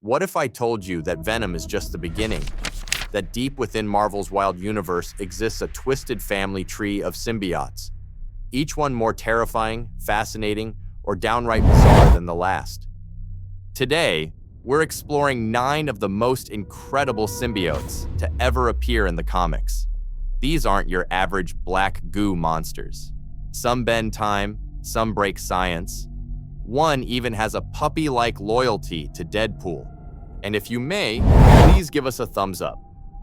What if I told you that Venom is just the beginning? That deep within Marvel's wild universe exists a twisted family tree of symbiotes, each one more terrifying, fascinating, or downright bizarre than the last. Today, we're exploring 9 of the most incredible symbiotes to ever appear in the comics. These aren't your average black goo monsters. Some bend time, some break science. One even has a puppy-like loyalty to Deadpool. And if you may, please give us a thumbs up.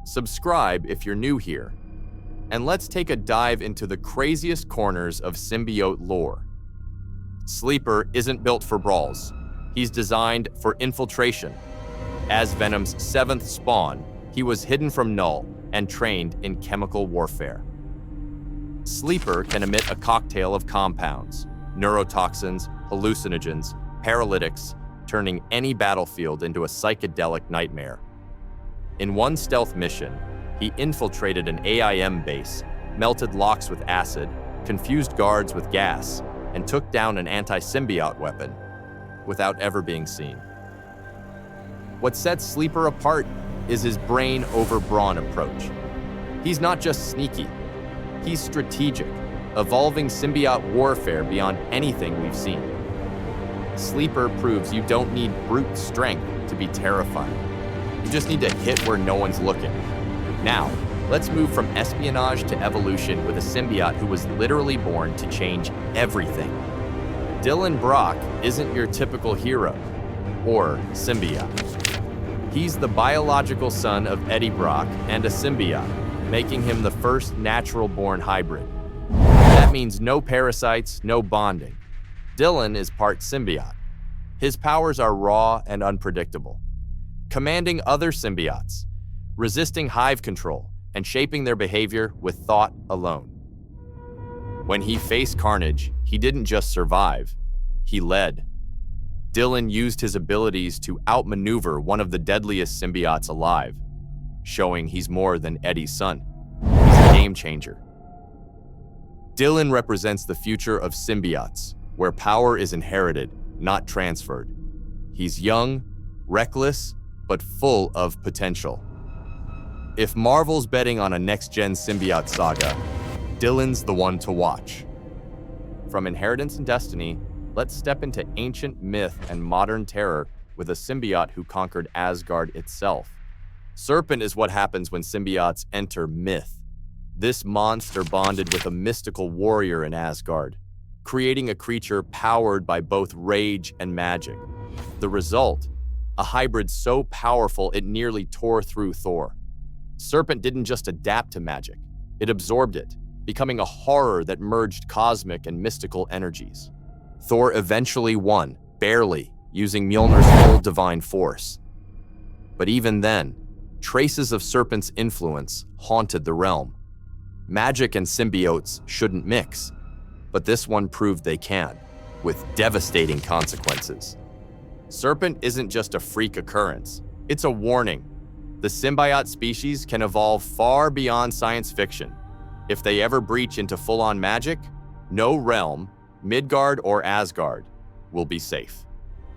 Subscribe if you're new here. And let's take a dive into the craziest corners of symbiote lore. Sleeper isn't built for brawls. He's designed for infiltration. As Venom's 7th spawn, he was hidden from Knull and trained in chemical warfare. Sleeper can emit a cocktail of compounds, neurotoxins, hallucinogens, paralytics, turning any battlefield into a psychedelic nightmare. In one stealth mission, he infiltrated an AIM base, melted locks with acid, confused guards with gas, and took down an anti-symbiote weapon without ever being seen. What sets Sleeper apart is his brain over brawn approach. He's not just sneaky, he's strategic, evolving symbiote warfare beyond anything we've seen. Sleeper proves you don't need brute strength to be terrifying. You just need to hit where no one's looking. Now, let's move from espionage to evolution with a symbiote who was literally born to change everything. Dylan Brock isn't your typical hero or symbiote. He's the biological son of Eddie Brock and a symbiote, making him the first natural-born hybrid. That means no parasites, no bonding. Dylan is part symbiote. His powers are raw and unpredictable, commanding other symbiotes, resisting hive control, and shaping their behavior with thought alone. When he faced carnage, he didn't just survive, he led. Dylan used his abilities to outmaneuver one of the deadliest symbiotes alive, showing he's more than Eddie's son. He's a game changer. Dylan represents the future of symbiotes, where power is inherited, not transferred. He's young, reckless, but full of potential. If Marvel's betting on a next-gen symbiote saga, Dylan's the one to watch. From inheritance and destiny, let's step into ancient myth and modern terror with a symbiote who conquered Asgard itself. Serpent is what happens when symbiotes enter myth. This monster bonded with a mystical warrior in Asgard, creating a creature powered by both rage and magic. The result? A hybrid so powerful it nearly tore through Thor. Serpent didn't just adapt to magic, it absorbed it, becoming a horror that merged cosmic and mystical energies. Thor eventually won, barely, using Mjolnir's full divine force. But even then, traces of Serpent's influence haunted the realm. Magic and symbiotes shouldn't mix, but this one proved they can, with devastating consequences. Serpent isn't just a freak occurrence, it's a warning. The symbiote species can evolve far beyond science fiction. If they ever breach into full-on magic, no realm, Midgard or Asgard, will be safe.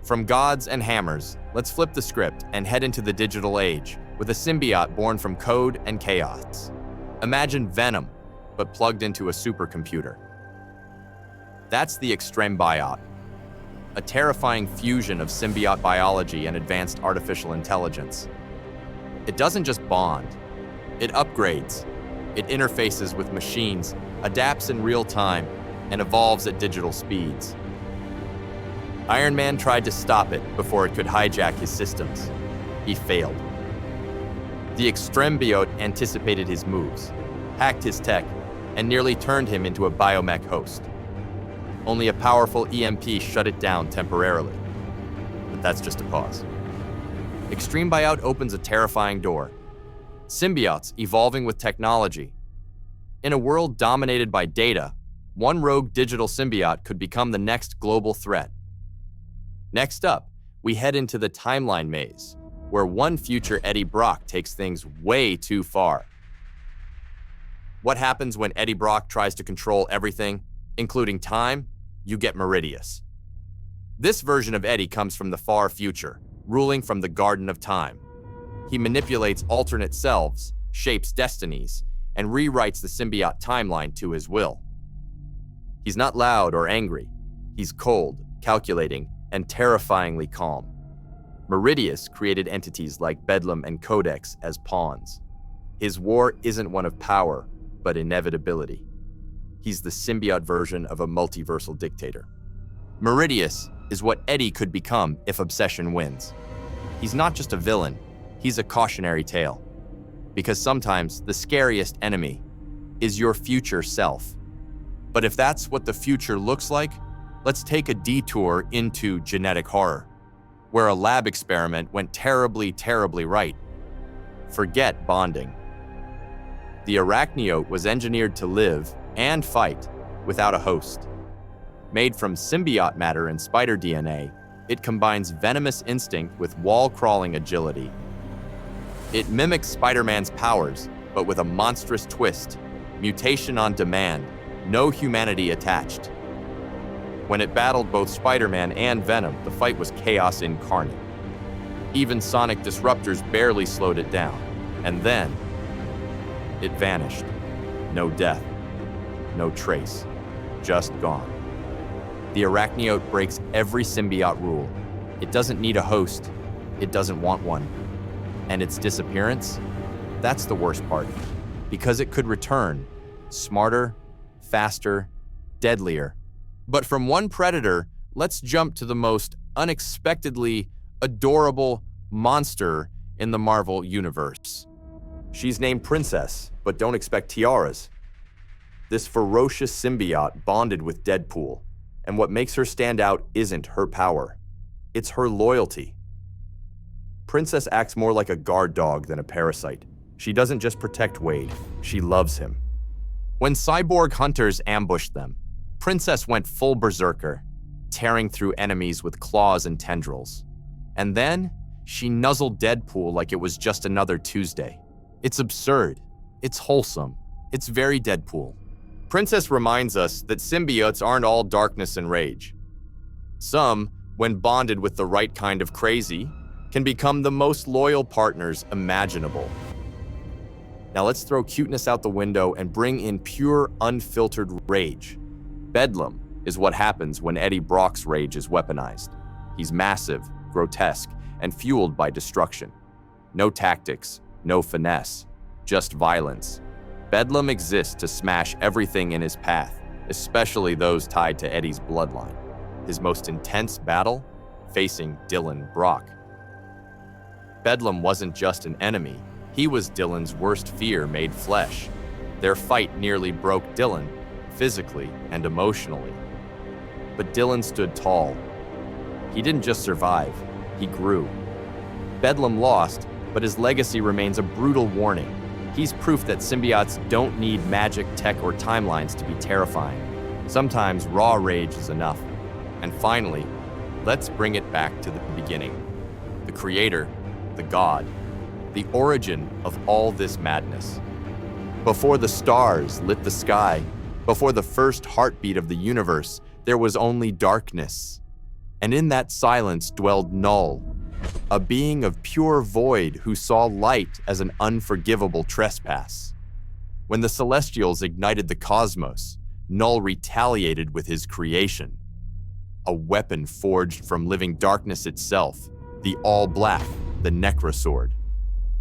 From gods and hammers, let's flip the script and head into the digital age with a symbiote born from code and chaos. Imagine Venom, but plugged into a supercomputer. That's the Extrembiote, a terrifying fusion of symbiote biology and advanced artificial intelligence. It doesn't just bond, it upgrades. It interfaces with machines, adapts in real time, and evolves at digital speeds. Iron Man tried to stop it before it could hijack his systems. He failed. The Extrembiote anticipated his moves, hacked his tech, and nearly turned him into a biomech host. Only a powerful EMP shut it down temporarily. But that's just a pause. Extrembiote opens a terrifying door. Symbiotes evolving with technology. In a world dominated by data, one rogue digital symbiote could become the next global threat. Next up, we head into the timeline maze, where one future Eddie Brock takes things way too far. What happens when Eddie Brock tries to control everything, including time? You get Meridius. This version of Eddie comes from the far future, ruling from the Garden of Time. He manipulates alternate selves, shapes destinies, and rewrites the symbiote timeline to his will. He's not loud or angry. He's cold, calculating, and terrifyingly calm. Meridius created entities like Bedlam and Codex as pawns. His war isn't one of power, but inevitability. He's the symbiote version of a multiversal dictator. Meridius is what Eddie could become if Obsession wins. He's not just a villain, he's a cautionary tale. Because sometimes the scariest enemy is your future self. But if that's what the future looks like, let's take a detour into genetic horror, where a lab experiment went terribly, terribly right. Forget bonding. The Arachniote was engineered to live and fight without a host. Made from symbiote matter and spider DNA, it combines venomous instinct with wall-crawling agility. It mimics Spider-Man's powers, but with a monstrous twist, mutation on demand, no humanity attached. When it battled both Spider-Man and Venom, the fight was chaos incarnate. Even sonic disruptors barely slowed it down. And then, it vanished. No death, no trace, just gone. The Arachniote breaks every symbiote rule. It doesn't need a host, it doesn't want one. And its disappearance? That's the worst part, because it could return, smarter, faster, deadlier. But from one predator, let's jump to the most unexpectedly adorable monster in the Marvel Universe. She's named Princess, but don't expect tiaras. This ferocious symbiote bonded with Deadpool, and what makes her stand out isn't her power, it's her loyalty. Princess acts more like a guard dog than a parasite. She doesn't just protect Wade, she loves him. When cyborg hunters ambushed them, Princess went full berserker, tearing through enemies with claws and tendrils. And then, she nuzzled Deadpool like it was just another Tuesday. It's absurd. It's wholesome. It's very Deadpool. Princess reminds us that symbiotes aren't all darkness and rage. Some, when bonded with the right kind of crazy, can become the most loyal partners imaginable. Now let's throw cuteness out the window and bring in pure, unfiltered rage. Bedlam is what happens when Eddie Brock's rage is weaponized. He's massive, grotesque, and fueled by destruction. No tactics, no finesse, just violence. Bedlam exists to smash everything in his path, especially those tied to Eddie's bloodline. His most intense battle? Facing Dylan Brock. Bedlam wasn't just an enemy, he was Dylan's worst fear made flesh. Their fight nearly broke Dylan, physically and emotionally. But Dylan stood tall. He didn't just survive, he grew. Bedlam lost, but his legacy remains a brutal warning. He's proof that symbiotes don't need magic, tech, or timelines to be terrifying. Sometimes raw rage is enough. And finally, let's bring it back to the beginning. The creator, the god, the origin of all this madness. Before the stars lit the sky, before the first heartbeat of the universe, there was only darkness. And in that silence dwelled Knull, a being of pure void who saw light as an unforgivable trespass. When the Celestials ignited the cosmos, Knull retaliated with his creation. A weapon forged from living darkness itself, the All-Black, the Necrosword.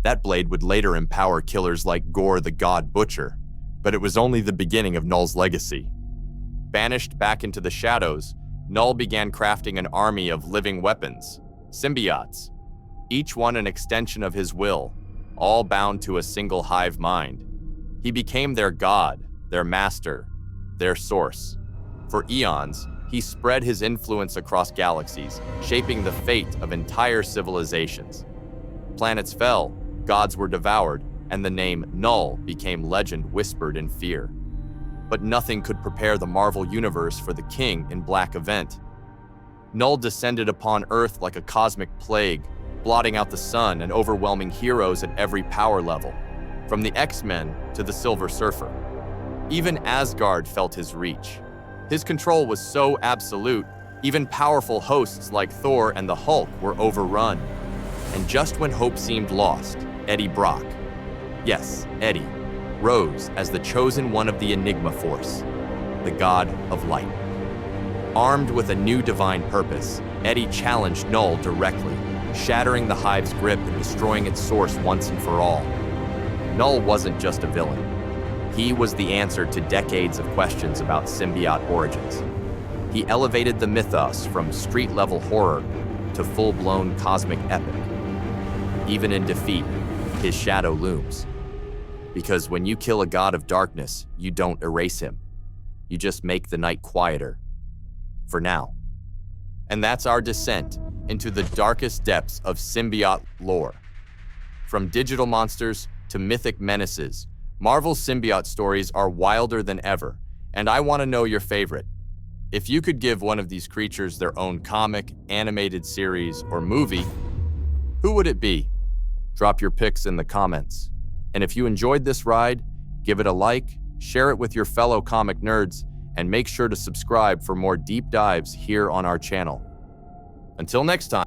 That blade would later empower killers like Gore the God Butcher, but it was only the beginning of Knull's legacy. Banished back into the shadows, Knull began crafting an army of living weapons, symbiotes, each one an extension of his will, all bound to a single hive mind. He became their god, their master, their source. For eons, he spread his influence across galaxies, shaping the fate of entire civilizations. Planets fell, gods were devoured, and the name Knull became legend whispered in fear. But nothing could prepare the Marvel Universe for the King in Black event. Knull descended upon Earth like a cosmic plague, blotting out the sun and overwhelming heroes at every power level, from the X-Men to the Silver Surfer. Even Asgard felt his reach. His control was so absolute, even powerful hosts like Thor and the Hulk were overrun. And just when hope seemed lost, Eddie Brock, yes, Eddie, rose as the chosen one of the Enigma Force, the god of light. Armed with a new divine purpose, Eddie challenged Knull directly, shattering the Hive's grip and destroying its source once and for all. Knull wasn't just a villain. He was the answer to decades of questions about symbiote origins. He elevated the mythos from street-level horror to full-blown cosmic epic. Even in defeat, his shadow looms. Because when you kill a god of darkness, you don't erase him. You just make the night quieter. For now. And that's our descent into the darkest depths of symbiote lore. From digital monsters to mythic menaces, Marvel's symbiote stories are wilder than ever, and I want to know your favorite. If you could give one of these creatures their own comic, animated series, or movie, who would it be? Drop your picks in the comments. And if you enjoyed this ride, give it a like, share it with your fellow comic nerds, and make sure to subscribe for more deep dives here on our channel. Until next time.